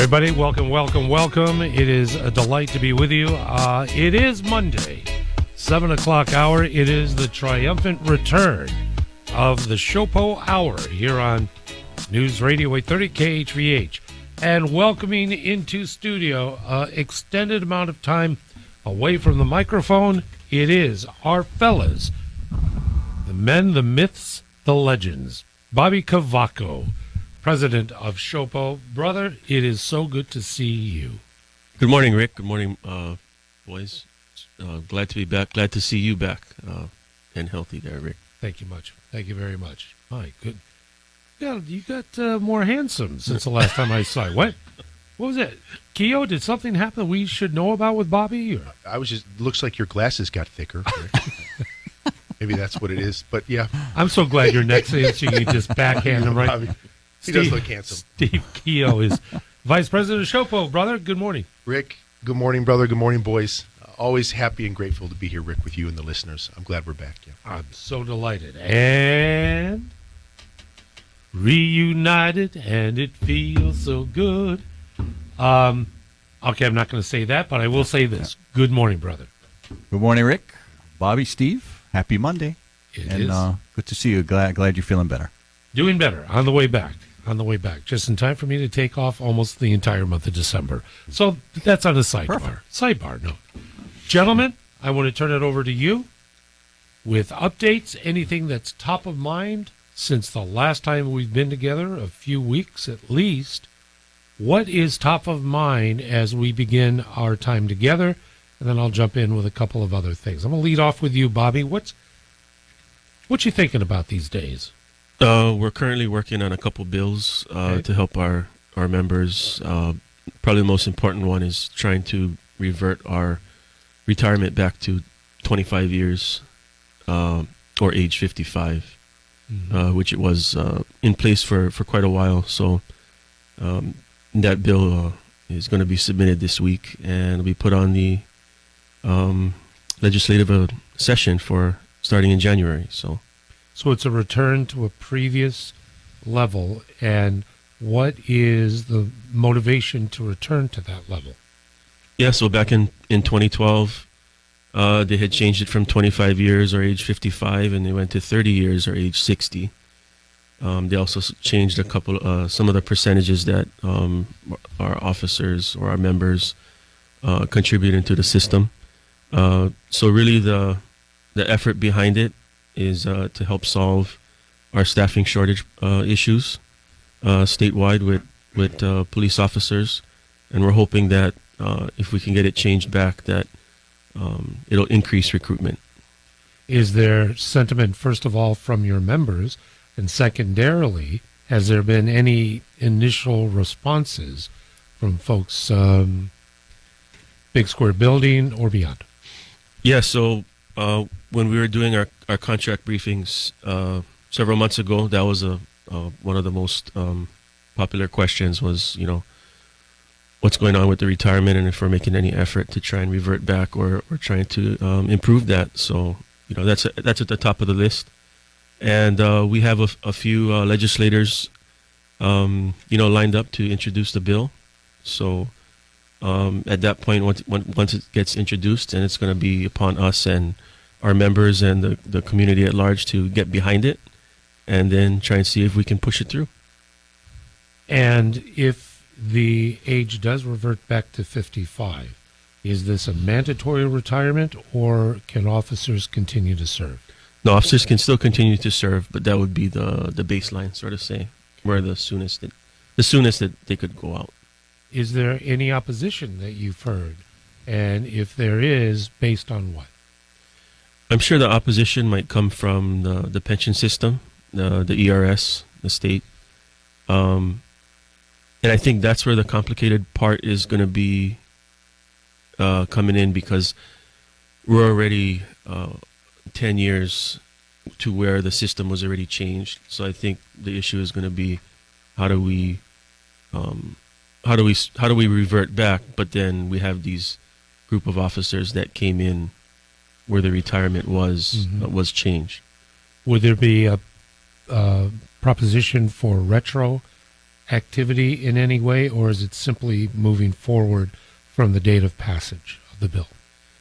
everybody. Welcome, welcome, welcome. It is a delight to be with you. It is Monday, 7 o'clock hour. It is the triumphant return of the SHOPO Hour here on News Radio 830 KHVH. And welcoming into studio, extended amount of time away from the microphone, it is our fellas, the men, the myths, the legends. Bobby Cavaco, president of SHOPO. Brother, it is so good to see you. Good morning, Rick. Good morning, boys. Glad to be back. Glad to see you back and healthy there, Rick. Thank you much. Thank you very much. My good. You got more handsome since the last time I saw you. What was it? Keo, did something happen that we should know about with Bobby? Or? I was just, looks like your glasses got thicker. Maybe that's what it is. But yeah. I'm so glad you're next to him so you can just backhand him right. Bobby. He does look handsome. Steve Keo is vice president of SHOPO. Brother, good morning. Rick, good morning, brother. Good morning, boys. Always happy and grateful to be here, Rick, with you and the listeners. I'm glad we're back. Yeah. I'm so delighted. And reunited, and it feels so good. Okay, I'm not going to say that, but I will say this. Good morning, brother. Good morning, Rick. Bobby, Steve. Happy Monday. It is. Good to see you. Glad you're feeling better. Doing better. On the way back. Just in time for me to take off almost the entire month of December. So that's on a sidebar. Sidebar, no. Gentlemen, I want to turn it over to you with updates, anything that's top of mind since the last time we've been together, a few weeks at least. What is top of mind as we begin our time together? And then I'll jump in with a couple of other things. I'm going to lead off with you, Bobby. What you thinking about these days? We're currently working on a couple bills to help our members. Probably the most important one is trying to revert our retirement back to 25 years or age 55, which it was in place for quite a while. So that bill is going to be submitted this week and will be put on the legislative session for starting in January. So it's a return to a previous level. And what is the motivation to return to that level? Yeah, so back in 2012, they had changed it from 25 years or age 55, and they went to 30 years or age 60. They also changed some of the percentages that our officers or our members contribute into the system. So really the effort behind it is to help solve our staffing shortage issues statewide with police officers, and we're hoping that if we can get it changed back, that it'll increase recruitment. Is there sentiment, first of all, from your members, and secondarily, has there been any initial responses from folks, Big Square Building or beyond? Yeah, so when we were doing our contract briefings several months ago, that was one of the most popular questions was, what's going on with the retirement and if we're making any effort to try and revert back or trying to improve that. So, that's at the top of the list. And we have a few legislators, lined up to introduce the bill. So at that point, once it gets introduced, and it's going to be upon us and our members and the community at large to get behind it and then try and see if we can push it through. And if the age does revert back to 55, is this a mandatory retirement or can officers continue to serve? No, officers can still continue to serve, but that would be the baseline, sort of say, where the soonest that they could go out. Is there any opposition that you've heard? And if there is, based on what? I'm sure the opposition might come from the pension system, the ERS, the state. And I think that's where the complicated part is going to be coming in, because we're already 10 years to where the system was already changed. So I think the issue is going to be how do we revert back? But then we have these group of officers that came in where the retirement was changed. Would there be a proposition for retro activity in any way, or is it simply moving forward from the date of passage of the bill?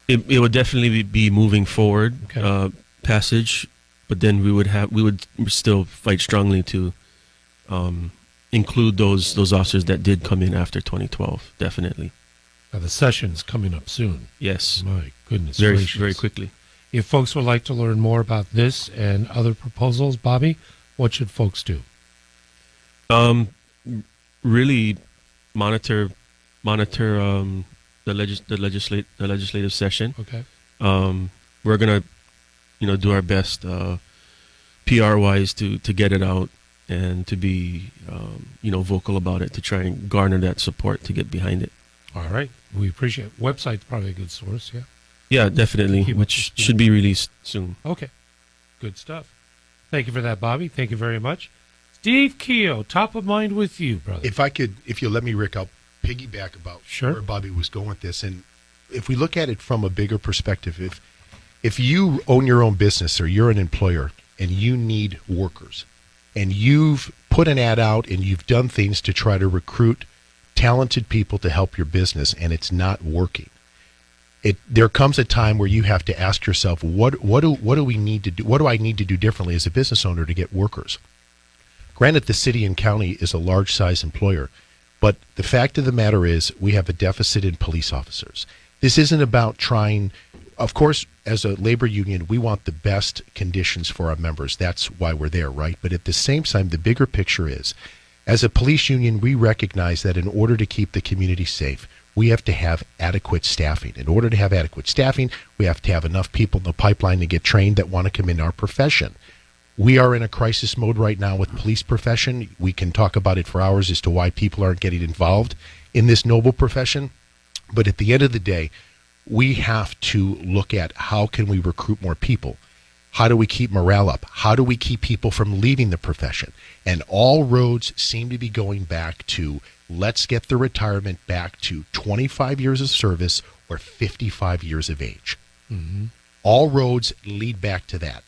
It would definitely be moving forward, Okay. passage, but then we would still fight strongly to include those officers that did come in after 2012. Definitely, Now, the session's coming up soon. yes, My goodness very gracious. very quickly. If folks would like to learn more about this and other proposals, Bobby, what should folks do? Really monitor the legislative session. Okay. We're gonna do our best PR wise to get it out and to be vocal about it, to try and garner that support to get behind it. All right. We appreciate it. Website's probably a good source, yeah? Yeah, definitely, Keep up which to speed. should be released soon. Okay. Good stuff. Thank you for that, Bobby. Thank you very much. Steve Keogh, top of mind with you, brother. If you'll let me, Rick, I'll piggyback about Sure. where Bobby was going with this. And if we look at it from a bigger perspective, if you own your own business or you're an employer and you need workers and you've put an ad out and you've done things to try to recruit talented people to help your business and it's not working, there comes a time where you have to ask yourself, what do we need to do? What do I need to do differently as a business owner to get workers? Granted, the city and county is a large size employer, but the fact of the matter is we have a deficit in police officers. This isn't about trying, of course, as a labor union, we want the best conditions for our members. That's why we're there, right? But at the same time, the bigger picture is, as a police union, we recognize that in order to keep the community safe, we have to have adequate staffing. In order to have adequate staffing, we have to have enough people in the pipeline to get trained that want to come in our profession. We are in a crisis mode right now with police profession. We can talk about it for hours as to why people aren't getting involved in this noble profession. But at the end of the day, we have to look at how can we recruit more people? How do we keep morale up? How do we keep people from leaving the profession? And all roads seem to be going back to, let's get the retirement back to 25 years of service or 55 years of age. Mm-hmm. All roads lead back to that.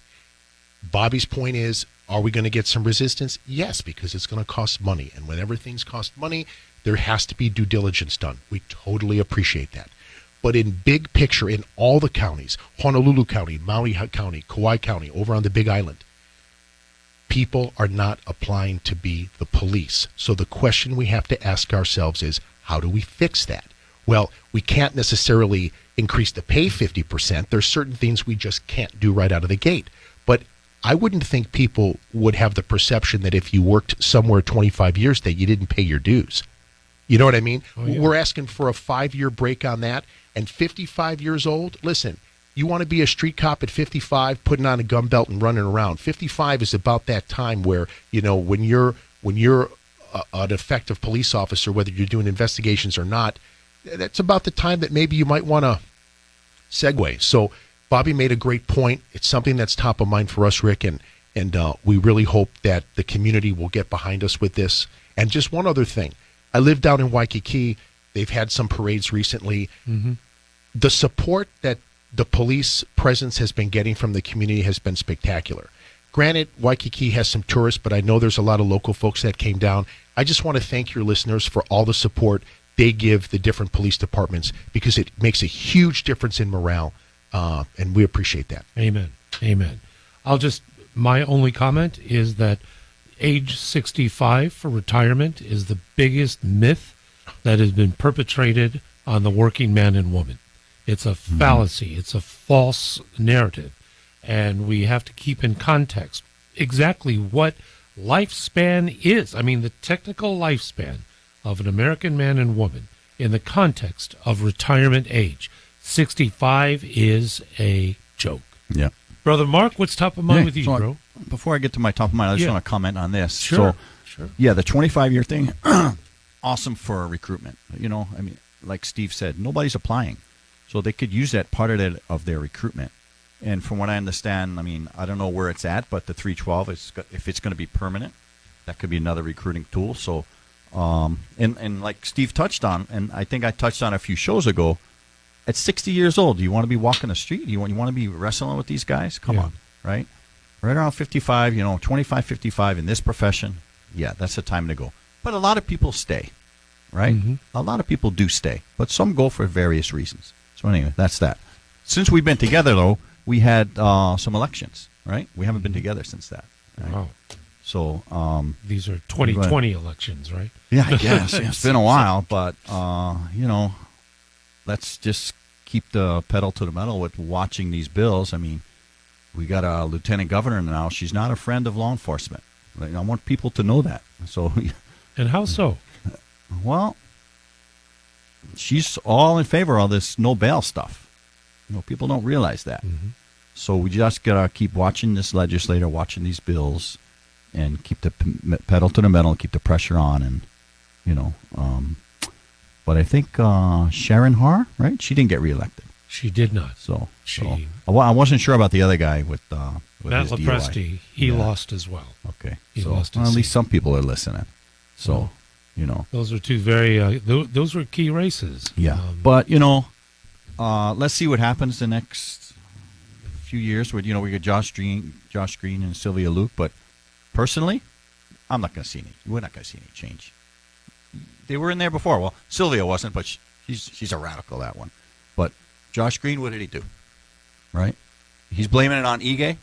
Bobby's point is, are we going to get some resistance? Yes, because it's going to cost money. And whenever things cost money, there has to be due diligence done. We totally appreciate that. But in big picture, in all the counties, Honolulu County, Maui County, Kauai County, over on the Big Island, people are not applying to be the police. So the question we have to ask ourselves is, how do we fix that? Well, we can't necessarily increase the pay 50%. There's certain things we just can't do right out of the gate. But I wouldn't think people would have the perception that if you worked somewhere 25 years that you didn't pay your dues. You know what I mean? Oh, yeah. We're asking for a 5-year break on that. And 55 years old, listen, you want to be a street cop at 55, putting on a gun belt and running around. 55 is about that time where, when you're an effective police officer, whether you're doing investigations or not, that's about the time that maybe you might want to segue. So Bobby made a great point. It's something that's top of mind for us, Rick, and we really hope that the community will get behind us with this. And just one other thing. I live down in Waikiki. They've had some parades recently. Mm-hmm. The support that the police presence has been getting from the community has been spectacular. Granted, Waikiki has some tourists, but I know there's a lot of local folks that came down. I just want to thank your listeners for all the support they give the different police departments, because it makes a huge difference in morale, and we appreciate that. Amen. Amen. My only comment is that age 65 for retirement is the biggest myth that has been perpetrated on the working man and woman. It's a fallacy. It's a false narrative. And we have to keep in context exactly what lifespan is. I mean, the technical lifespan of an American man and woman in the context of retirement age. 65 is a joke. Yeah. Brother Mark, what's top of mind with you, so bro? Before I get to my top of mind, I just Yeah. want to comment on this. Sure. Yeah, the 25-year thing, awesome for recruitment. Like Steve said, nobody's applying. So they could use that part of their recruitment. And from what I understand, I don't know where it's at, but the 312, if it's going to be permanent, that could be another recruiting tool. So, and like Steve touched on, and I think I touched on a few shows ago, at 60 years old, do you want to be walking the street? You want to be wrestling with these guys? Come Yeah. on, right? Right around 55, 25, 55 in this profession, yeah, that's the time to go. But a lot of people stay, right? A lot of people do stay, but some go for various reasons. So anyway, that's that. Since we've been together, though, we had some elections, right? We haven't been together since that. Right? Wow. So These are 2020 elections, right? yeah, I guess it's been a while, but let's just keep the pedal to the metal with watching these bills. I mean, we got a lieutenant governor now. She's not a friend of law enforcement. I want people to know that. So, And how so? well, she's all in favor of this no bail stuff. People don't realize that. So we just gotta keep watching this legislator, watching these bills, and keep the pedal to the metal, and keep the pressure on, and but I think Sharon Har, right? She didn't get reelected. She did not. So I wasn't sure about the other guy with Matt his DUI. Lepresti, he lost as well. Okay, He so lost his at least seat. some people are listening. So Those are two very, those were key races. yeah. But let's see what happens the next few years. With we got Josh Green, and Sylvia Luke. But personally, I'm not going to see any. We're not going to see any change. They were in there before. Well, Sylvia wasn't, but she's a radical, that one. But Josh Green, what did he do? Right? He's blaming it on Ige.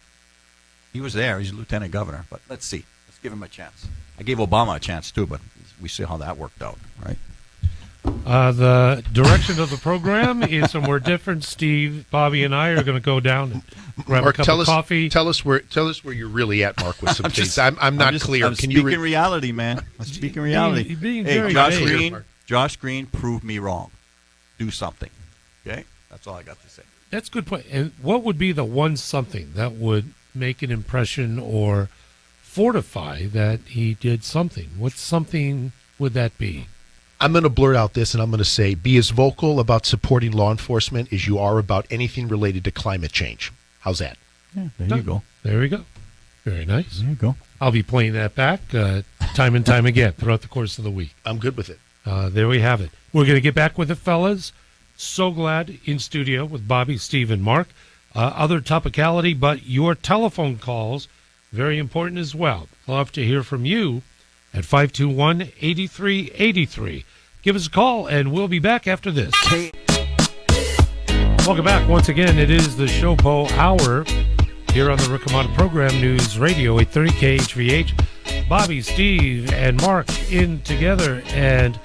He was there. He's lieutenant governor. But let's see. Let's give him a chance. I gave Obama a chance too, but we see how that worked out, right? The direction of the program is somewhere different. Steve, Bobby, and I are going to go down and grab Mark, a cup of coffee. Tell us where you're really at, Mark, with some things. I'm not clear. I'm Can speaking reality, man. I'm speaking reality. Being Hey, very Josh vague. Green. Josh Green proved me wrong. Do something. Okay, that's all I got to say. That's a good point. And what would be the one something that would make an impression or fortify that he did something? What something would that be? I'm going to blurt out this, and I'm going to say, be as vocal about supporting law enforcement as you are about anything related to climate change. How's that? Yeah, there you go. There we go. Very nice. There you go. I'll be playing that back time and time again throughout the course of the week. I'm good with it. There we have it. We're going to get back with it, fellas. So glad in studio with Bobby, Steve, and Mark. Other topicality, but your telephone calls, very important as well. Love to hear from you at 521-8383. Give us a call, and we'll be back after this. Welcome back. Once again, it is the SHOPO Hour here on the Rick Amato Program, News Radio 830 KHVH. Bobby, Steve, and Mark in together, and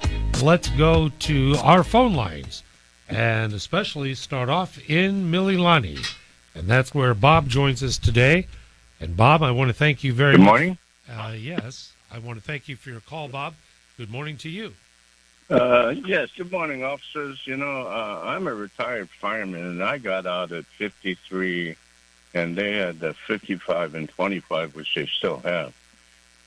let's go to our phone lines, and especially start off in Mililani, and that's where Bob joins us today. And Bob, I want to thank you very much. Good morning. Yes, I want to thank you for your call, Bob. Good morning to you. Yes, good morning, officers. I'm a retired fireman, and I got out at 53, and they had the 55 and 25, which they still have.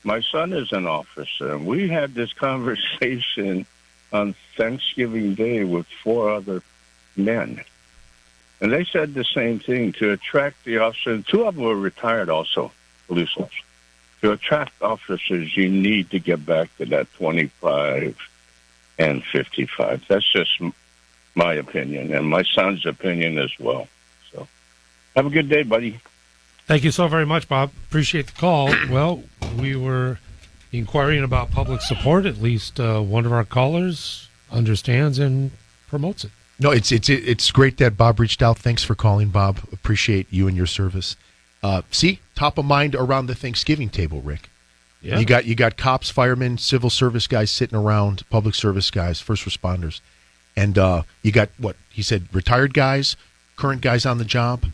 My son is an officer, and we had this conversation on Thanksgiving Day with 4 other men. And they said the same thing, to attract the officers. 2 of them were retired also, police officers. To attract officers, you need to get back to that 25 and 55. That's just my opinion, and my son's opinion as well. So have a good day, buddy. Thank you so very much, Bob. Appreciate the call. Well, we were inquiring about public support. At least one of our callers understands and promotes it. No, it's great that Bob reached out. Thanks for calling, Bob. Appreciate you and your service. See, top of mind around the Thanksgiving table, Rick. Yeah. You got cops, firemen, civil service guys sitting around, public service guys, first responders, and you got what he said: retired guys, current guys on the job.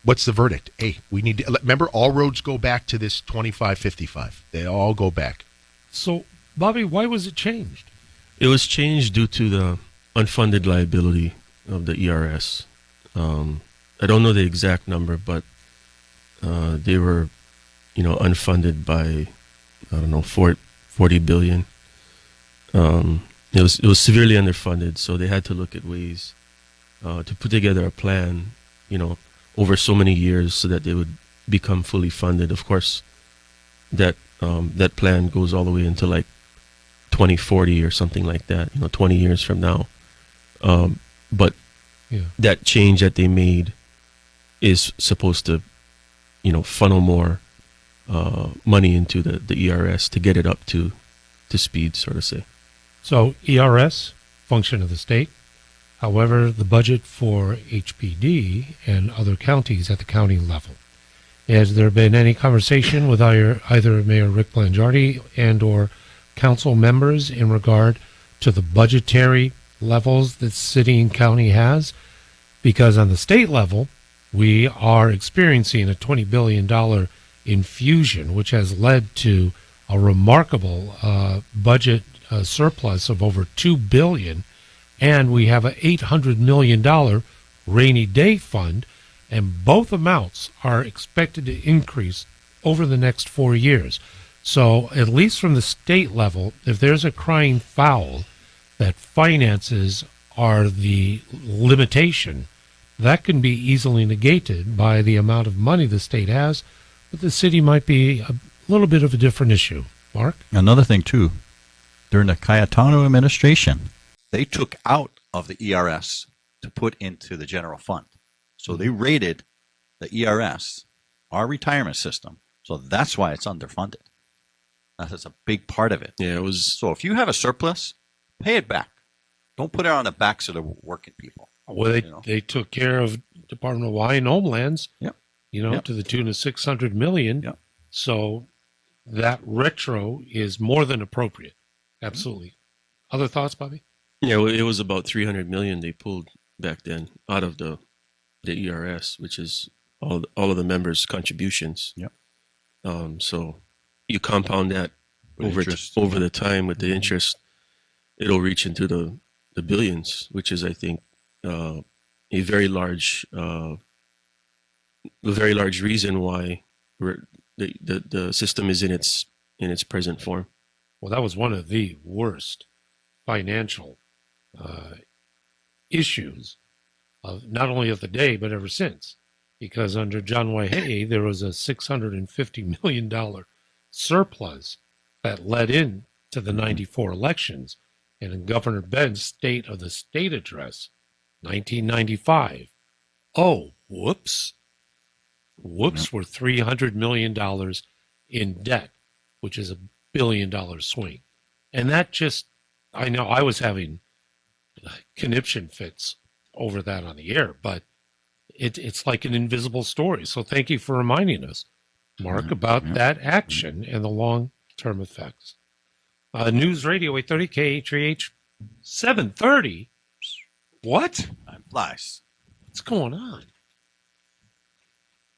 What's the verdict? Hey, we need to remember all roads go back to this 25-55. They all go back. So, Bobby, why was it changed? It was changed due to the unfunded liability of the ERS. I don't know the exact number, but they were, unfunded by, 40 billion. It was severely underfunded, so they had to look at ways to put together a plan, over so many years so that they would become fully funded. Of course, that plan goes all the way into like 2040 or something like that, 20 years from now. But that change that they made is supposed to, funnel more money into the ERS to get it up to speed, so to say. So ERS, function of the state. However, the budget for HPD and other counties at the county level. Has there been any conversation with either Mayor Rick Blangiardi and or council members in regard to the budgetary levels that city and county has? Because on the state level, we are experiencing a $20 billion infusion, which has led to a remarkable budget surplus of over $2 billion, and we have an $800 million rainy day fund, and both amounts are expected to increase over the next 4 years. So at least from the state level, if there's a crying foul that finances are the limitation, that can be easily negated by the amount of money the state has, but the city might be a little bit of a different issue. Mark? Another thing, too, during the Cayetano administration, they took out of the ERS to put into the general fund. So they rated the ERS, our retirement system, so that's why it's underfunded. That's a big part of it. Yeah, it was. So if you have a surplus, pay it back. Don't put it on the backs of the working people. Well, they took care of Department of Hawaii and Homelands, Yep. to the tune of $600 million. Yep. So that retro is more than appropriate. Absolutely. Other thoughts, Bobby? Yeah, well, it was about 300 million they pulled back then out of the ERS, which is all of the members' contributions. Yep. So you compound that With interest. over the time with the interest, it'll reach into the billions, which is, I think, a very large reason why the system is in its present form. Well, that was one of the worst financial issues of not only of the day, but ever since. Because under John Waihee, there was a $650 million surplus that led in to the 94 elections. And in Governor Ben's State of the State address, 1995, whoops, we're $300 million in debt, which is $1 billion swing. And that just, I know I was having conniption fits over that on the air, but it's like an invisible story. So thank you for reminding us, Mark, about that action and the long-term effects. News Radio 830 KHRH 730. What? Time flies. What's going on?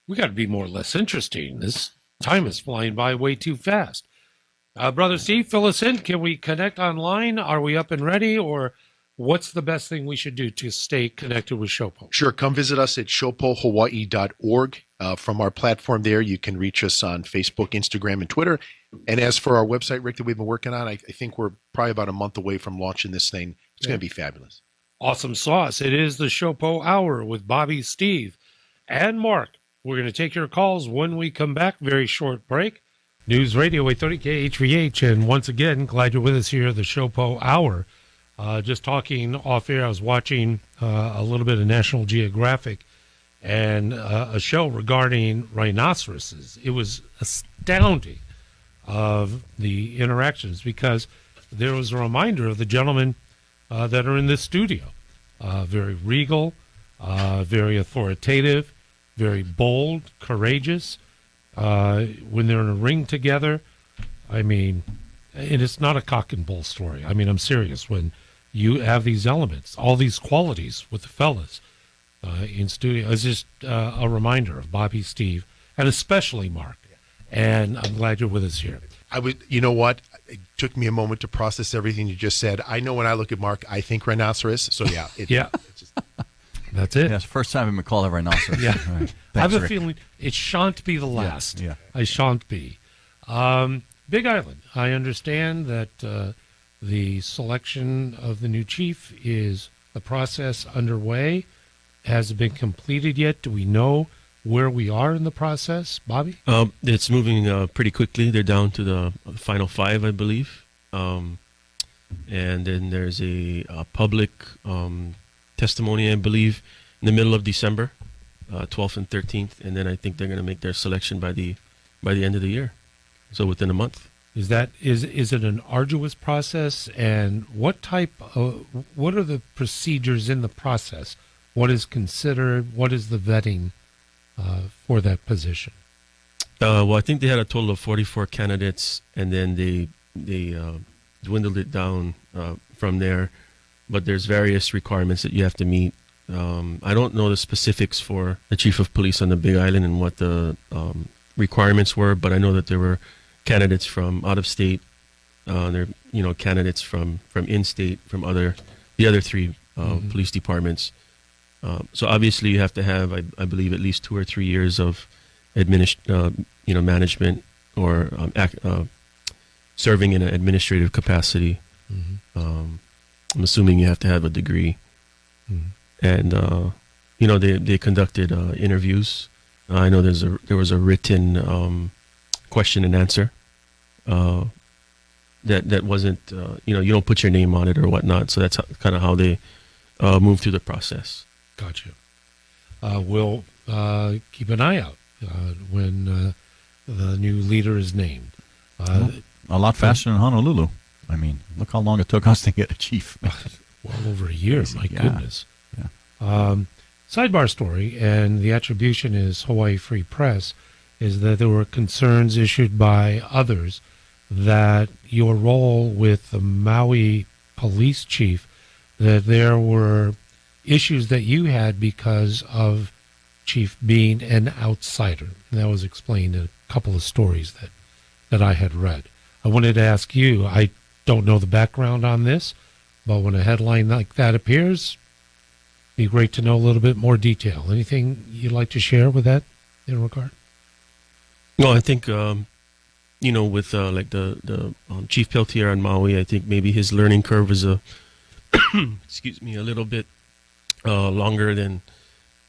We got to be more or less interesting. This time is flying by way too fast. Brother Steve, fill us in. Can we connect online? Are we up and ready? Or what's the best thing we should do to stay connected with SHOPO? Sure. Come visit us at shopohawaii.org. From our platform there, you can reach us on Facebook, Instagram, and Twitter. And as for our website, Rick, that we've been working on, I think we're probably about a month away from launching this thing. It's going to be fabulous. Awesome sauce. It is the SHOPO Hour with Bobby, Steve, and Mark. We're going to take your calls when we come back. Very short break. News Radio 830 KHVH. And once again, glad you're with us here at the SHOPO Hour. Just talking off air, I was watching a little bit of National Geographic and a show regarding rhinoceroses. It was astounding of the interactions because there was a reminder of the gentlemen that are in this studio. Very regal, very authoritative, very bold, courageous. When they're in a ring together, I mean, and it's not a cock and bull story. I mean, I'm serious. When you have these elements, all these qualities with the fellas in studio, it's just a reminder of Bobby, Steve, and especially Mark. And I'm glad you're with us here. You know what? It took me a moment to process everything you just said. I know when I look at Mark, I think rhinoceros. So yeah. That's it. Yeah, it's the first time I've been called a rhinoceros. Yeah. All right. I have Thanks, a Rick. feeling it shan't be the last. Yeah. I shan't be. Big Island. I understand that the selection of the new chief is the process underway. Has it been completed yet? Do we know where we are in the process, Bobby? It's moving pretty quickly. They're down to the final 5, I believe. And then there's a public testimony, I believe, in the middle of December, 12th and 13th. And then I think they're going to make their selection by the by the end of the year, so within a month. Is it an arduous process, and what are the procedures in the process? What is considered? What is the vetting for that position? Well, I think they had a total of 44 candidates, and then they dwindled it down from there. But there's various requirements that you have to meet. I don't know the specifics for the chief of police on the Big Island and what the requirements were, but I know that there were candidates from out of state. There, candidates from in-state, from the other three police departments. So obviously, you have to have, I believe, at least 2 or 3 years of management or serving in an administrative capacity. I'm assuming you have to have a degree. And they conducted interviews. I know there was a written question and answer that wasn't you don't put your name on it or whatnot. So that's kind of how they move through the process. Gotcha. We'll keep an eye out when the new leader is named. A lot faster than Honolulu. I mean, look how long it took us to get a chief. Well over a year, my goodness. Yeah. Sidebar story, and the attribution is Hawaii Free Press, is that there were concerns issued by others that your role with the Maui police chief, that there were issues that you had because of chief being an outsider. And that was explained in a couple of stories that I had read. I wanted to ask you, I don't know the background on this, but when a headline like that appears, it'd be great to know a little bit more detail. Anything you'd like to share with that in regard? No, I think with like the Chief Peltier on Maui, I think maybe his learning curve is a excuse me, a little bit longer than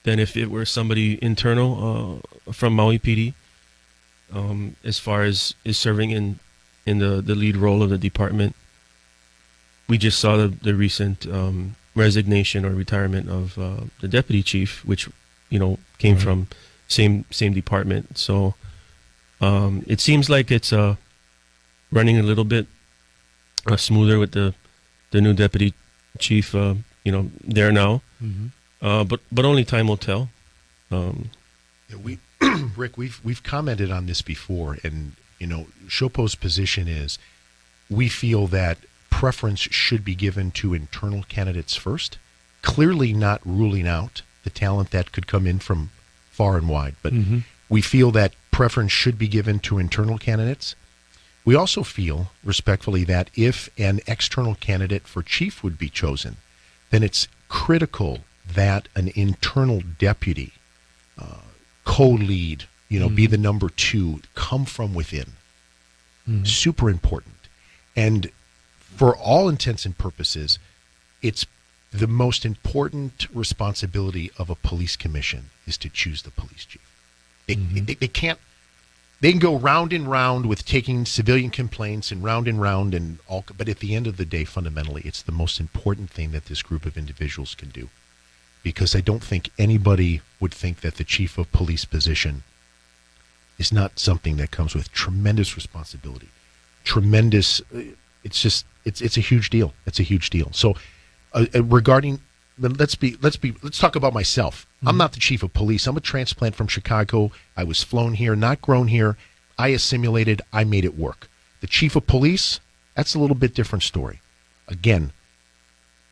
if it were somebody internal from Maui PD. As far as serving in the lead role of the department, we just saw the recent resignation or retirement of the deputy chief, which came from same department. So it seems like it's running a little bit smoother with the new deputy chief there now. But only time will tell. Rick, we've commented on this before, and SHOPO's position is we feel that preference should be given to internal candidates first, clearly not ruling out the talent that could come in from far and wide, but we feel that preference should be given to internal candidates. We also feel, respectfully, that if an external candidate for chief would be chosen, then it's critical that an internal deputy co-lead, be the number 2, come from within. Super important. And for all intents and purposes, it's the most important responsibility of a police commission is to choose the police chief. They can go round and round with taking civilian complaints and round and all, but at the end of the day, fundamentally, it's the most important thing that this group of individuals can do. Because I don't think anybody would think that the chief of police position is not something that comes with tremendous responsibility, it's a huge deal. It's a huge deal. So regarding, let's talk about myself. I'm not the chief of police. I'm a transplant from Chicago. I was flown here, not grown here. I assimilated. I made it work. The chief of police, that's a little bit different story. Again,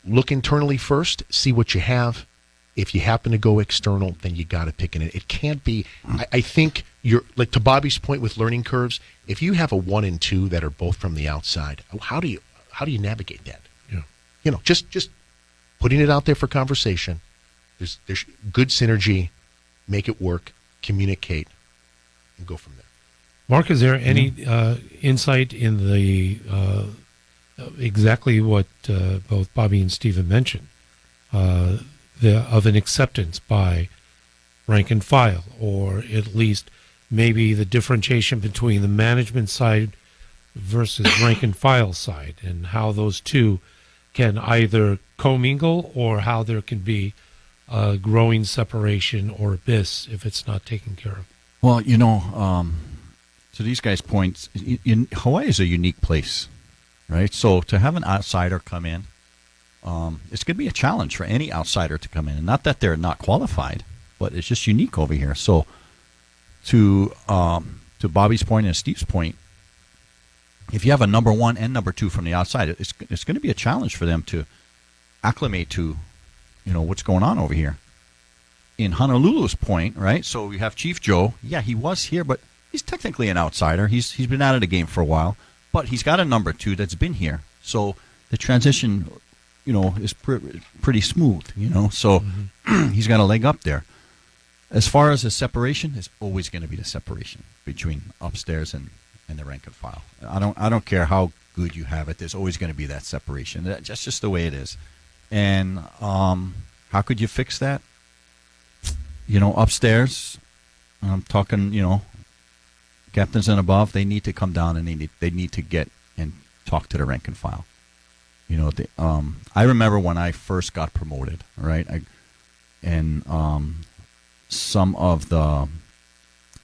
look internally first, see what you have. If you happen to go external, then you got to pick it. It can't be. I think you're like to Bobby's point with learning curves. If you have a 1 and 2 that are both from the outside, how do you navigate that? Yeah. Just putting it out there for conversation. There's good synergy. Make it work. Communicate, and go from there. Mark, is there any insight in the exactly what both Bobby and Stephen mentioned? Of an acceptance by rank and file, or at least maybe the differentiation between the management side versus rank and file side, and how those two can either commingle or how there can be a growing separation or abyss if it's not taken care of. Well, to these guys' points, Hawaii is a unique place, right? So to have an outsider come in, it's going to be a challenge for any outsider to come in. And not that they're not qualified, but it's just unique over here. So to Bobby's point and Steve's point, if you have a number one and number two from the outside, it's going to be a challenge for them to acclimate to, what's going on over here. In Honolulu's point, right? So we have Chief Joe. Yeah, he was here, but he's technically an outsider. He's been out of the game for a while, but he's got a number two that's been here. So the transition, is pretty smooth. So he's got a leg up there. As far as the separation, there's always going to be the separation between upstairs and the rank and file. I don't care how good you have it. There's always going to be that separation. That's just the way it is. And how could you fix that? Upstairs, I'm talking, captains and above, they need to come down and they need to get and talk to the rank and file. I remember when I first got promoted, right? Some of the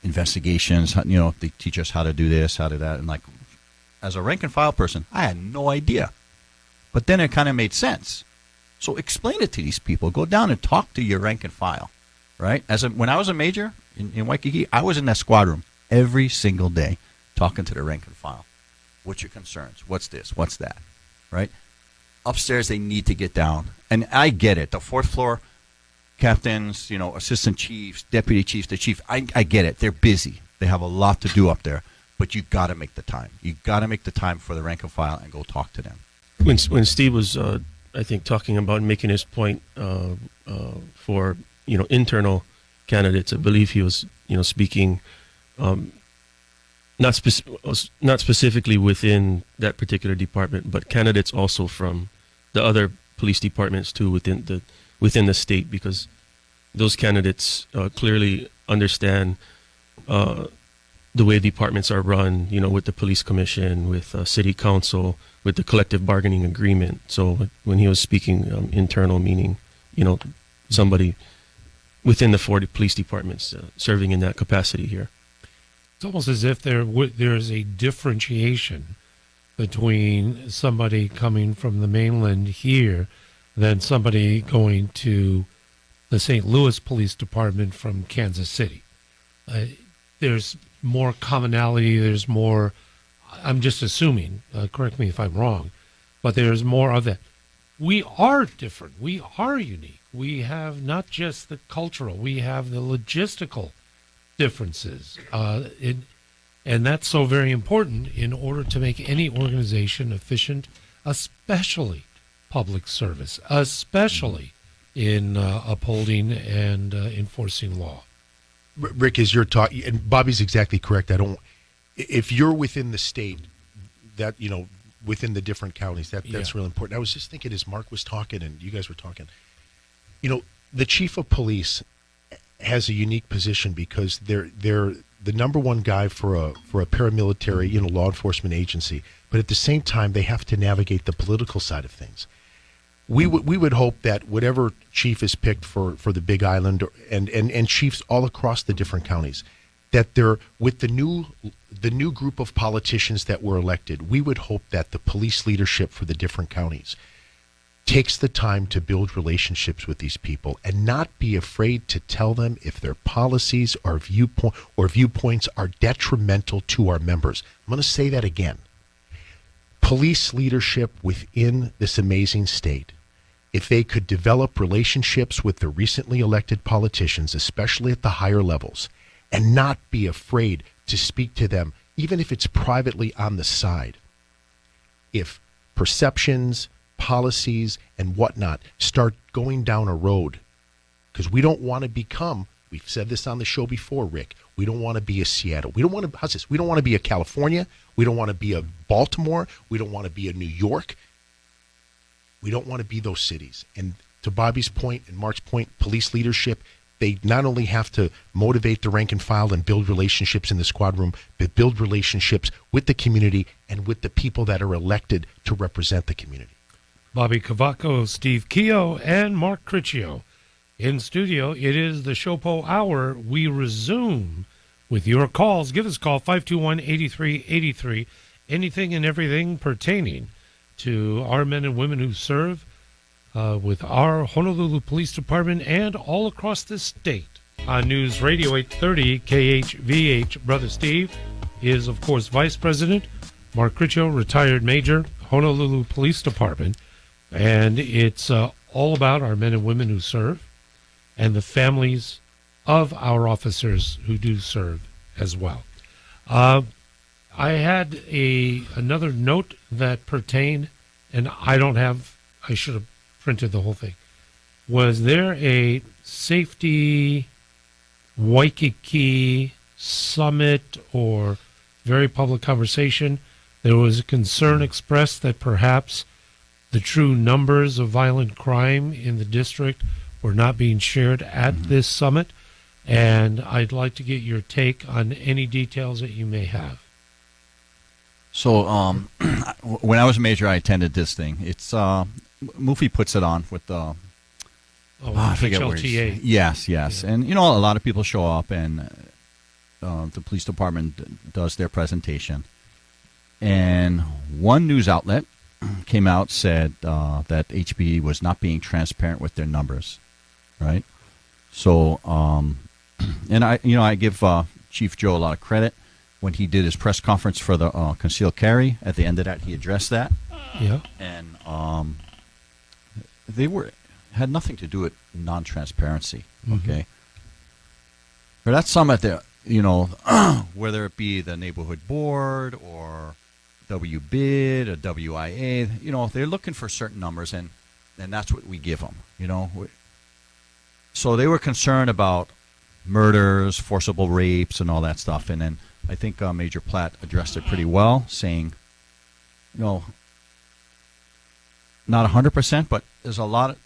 investigations, they teach us how to do this, how to that, and as a rank and file person, I had no idea. But then it kind of made sense. So explain it to these people. Go down and talk to your rank and file. Right? When I was a major in Waikiki, I was in that squad room every single day talking to the rank and file. What's your concerns? What's this? What's that? Right? Upstairs, they need to get down. And I get it. The fourth floor captains, assistant chiefs, deputy chiefs, the chief, I get it. They're busy. They have a lot to do up there. But you got to make the time. You got to make the time for the rank and file and go talk to them. When Steve was, I think, talking about making his point for internal candidates, I believe he was speaking not specifically within that particular department, but candidates also from the other police departments too within the state, because those candidates clearly understand the way departments are run, with the police commission, with city council, with the collective bargaining agreement. So when he was speaking internal, meaning somebody within the 40 police departments serving in that capacity here. It's almost as if there's a differentiation between somebody coming from the mainland here than somebody going to the St. Louis Police Department from Kansas City. There's more commonality, there's more, I'm just assuming, correct me if I'm wrong, but there's more of that. We are different. We are unique. We have not just the cultural, we have the logistical differences. And that's so very important in order to make any organization efficient, especially public service, especially in upholding and enforcing law. Rick, as you're talking, and Bobby's exactly correct. If you're within the state, that, within the different counties, that's really important. I was just thinking as Mark was talking and you guys were talking, the chief of police has a unique position because they're the number one guy for a paramilitary, law enforcement agency. But at the same time, they have to navigate the political side of things. We would hope that whatever chief is picked for the Big Island and chiefs all across the different counties, that they're with the new group of politicians that were elected, we would hope that the police leadership for the different counties takes the time to build relationships with these people and not be afraid to tell them if their policies or viewpoints are detrimental to our members. I'm going to say that again. Police leadership within this amazing state, if they could develop relationships with the recently elected politicians, especially at the higher levels, and not be afraid to speak to them, even if it's privately on the side. If perceptions, policies, and whatnot start going down a road, because we don't want to become, we've said this on the show before, Rick, we don't want to be a Seattle. We don't want to, how's this? We don't want to be a California. We don't want to be a Baltimore. We don't want to be a New York. We don't want to be those cities. And to Bobby's point and Mark's point, police leadership, they not only have to motivate the rank and file and build relationships in the squad room, but build relationships with the community and with the people that are elected to represent the community. Bobby Cavaco, Steve Keogh, and Mark Criccio. In studio, it is the SHOPO Hour. We resume with your calls. Give us a call, 521-8383. Anything and everything pertaining to our men and women who serve with our Honolulu Police Department and all across this state. On News Radio 830 KHVH, Brother Steve is, of course, Vice President. Mark Critchell, retired Major, Honolulu Police Department. And it's all about our men and women who serve and the families of our officers who do serve as well. I had another note that pertained, and I should have printed the whole thing. Was there a safety Waikiki summit or very public conversation? There was a concern expressed that perhaps the true numbers of violent crime in the district were not being shared at this summit, and I'd like to get your take on any details that you may have. So when I was a major, I attended this thing. It's Mufi puts it on with the I forget where HLTA. Yes. Yeah. And a lot of people show up, and the police department does their presentation. And one news outlet came out, said that HB was not being transparent with their numbers, right? So, and I give Chief Joe a lot of credit. When he did his press conference for the concealed carry, at the end of that, he addressed that. Yeah. And they had nothing to do with non-transparency, okay? For that summit, there, whether it be the neighborhood board or WBID or WIA, they're looking for certain numbers, and that's what we give them, So they were concerned about murders, forcible rapes, and all that stuff, and then I think Major Platt addressed it pretty well, saying, not 100%, but there's a lot of,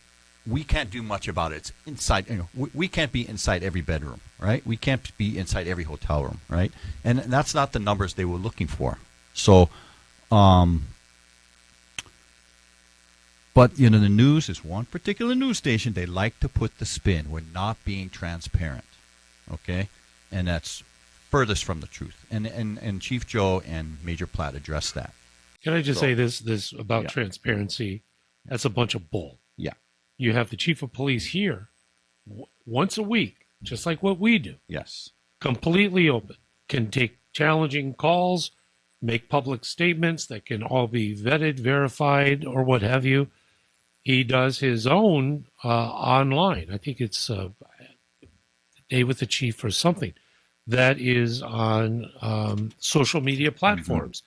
we can't do much about it. It's inside, we can't be inside every bedroom, right? We can't be inside every hotel room, right? And that's not the numbers they were looking for. So, but, the news is one particular news station. They like to put the spin. We're not being transparent, okay? And that's furthest from the truth. And Chief Joe and Major Platt addressed that. Can I just say this about transparency? That's a bunch of bull. Yeah. You have the chief of police here once a week, just like what we do. Yes. Completely open. Can take challenging calls, make public statements that can all be vetted, verified, or what have you. He does his own online. I think it's Day with the Chief or something that is on social media platforms.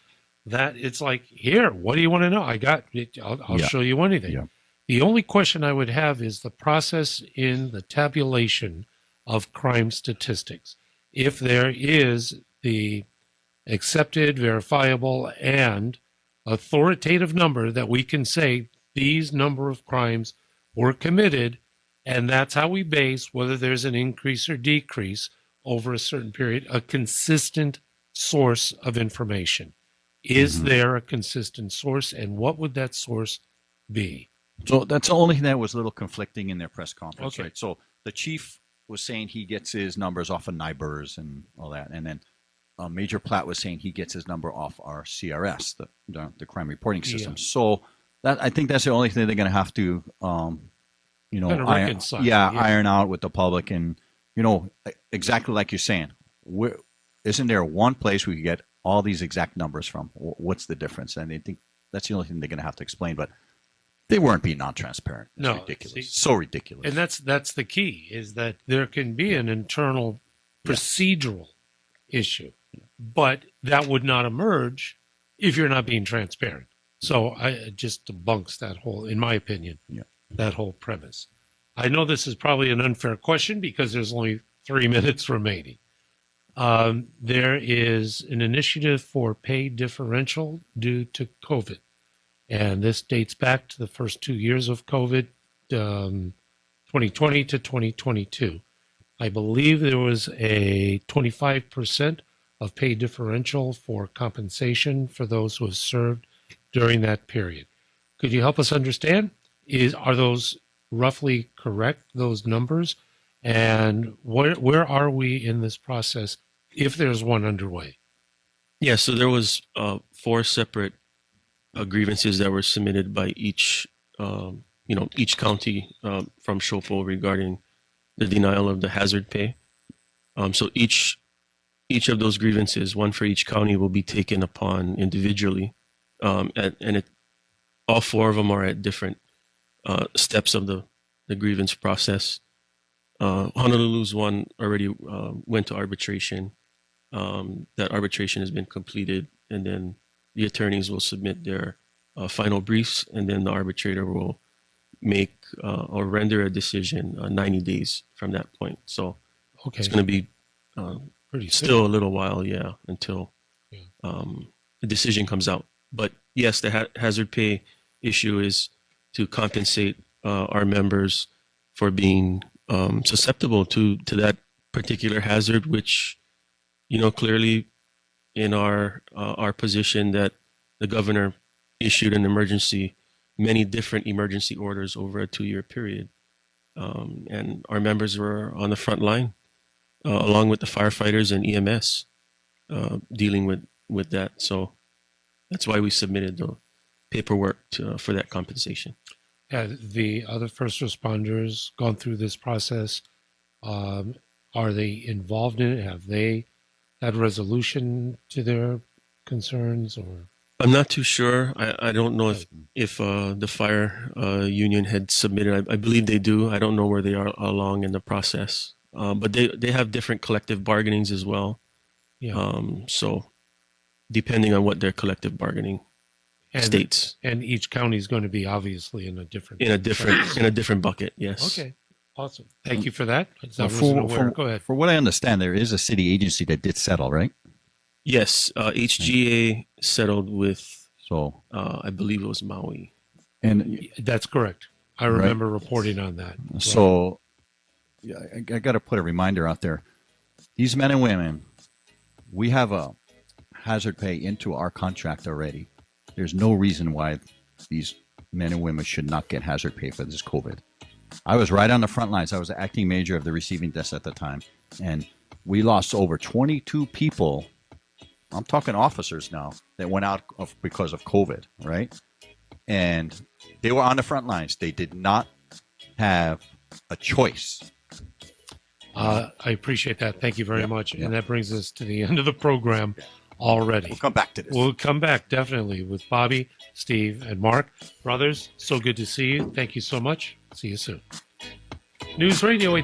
That it's like, here, what do you want to know? I got it. I'll show you anything. Yeah. The only question I would have is the process in the tabulation of crime statistics. If there is the accepted, verifiable, and authoritative number that we can say these number of crimes were committed, and that's how we base whether there's an increase or decrease over a certain period, a consistent source of information. Is there a consistent source, and what would that source be? So that's the only thing that was a little conflicting in their press conference, Okay. right? So the chief was saying he gets his numbers off of NIBRS and all that, and then Major Platt was saying he gets his number off our CRS, the crime reporting system. Yeah. So that I think that's the only thing they're going to have to, reconcile. iron out with the public, and exactly like you're saying, isn't there one place we could get all these exact numbers from? What's the difference? And I think that's the only thing they're going to have to explain, but they weren't being non-transparent. It's ridiculous. So ridiculous. And that's the key, is that there can be an internal procedural issue, but that would not emerge if you're not being transparent. So it just debunks that whole, in my opinion, that whole premise. I know this is probably an unfair question because there's only 3 minutes remaining. There is an initiative for pay differential due to COVID. And this dates back to the first 2 years of COVID, 2020 to 2022. I believe there was a 25% of pay differential for compensation for those who have served during that period. Could you help us understand? Are those roughly correct, those numbers? And where are we in this process if there's one underway? Yeah, so there was 4 separate grievances that were submitted by each, each county from SHOPO regarding the denial of the hazard pay. So each of those grievances, one for each county, will be taken upon individually, all 4 of them are at different steps of the grievance process. Honolulu's one already went to arbitration. That arbitration has been completed, and then the attorneys will submit their final briefs, and then the arbitrator will make or render a decision 90 days from that point. So Okay. it's going to be Pretty still a little while, until Yeah. the decision comes out. But yes, the hazard pay issue is to compensate our members for being susceptible to that particular hazard, which, clearly in our position that the governor issued many different emergency orders over a 2-year period. And our members were on the front line, along with the firefighters and EMS, dealing with that. So that's why we submitted the paperwork for that compensation. Have the other first responders gone through this process? Are they involved in it? Have they had resolution to their concerns? Or I'm not too sure. I don't know if the fire union had submitted. I believe they do. I don't know where they are along in the process. But they have different collective bargainings as well. yeah, So depending on what their collective bargaining states, and each county is going to be obviously in a different in a different bucket. Yes. Okay, awesome. Thank you for that. I Well, wasn't aware. Go ahead. For what I understand, there is a city agency that did settle, right? Yes. HGA settled with, So, I believe it was Maui. and That's correct. I remember reporting on that. so yeah, I got to put a reminder out there. These men and women, we have a hazard pay into our contract already. There's no reason why these men and women should not get hazard pay for this COVID. I was right on the front lines. I was the acting major of the receiving desk at the time, and we lost over 22 people. I'm talking officers now that went out because of COVID, right? And they were on the front lines. They did not have a choice. I appreciate that. Thank you very much. yeah. And that brings us to the end of the program already. We'll come back to this. We'll come back definitely with Bobby, Steve, and Mark. Brothers, so good to see you. Thank you so much. See you soon. News Radio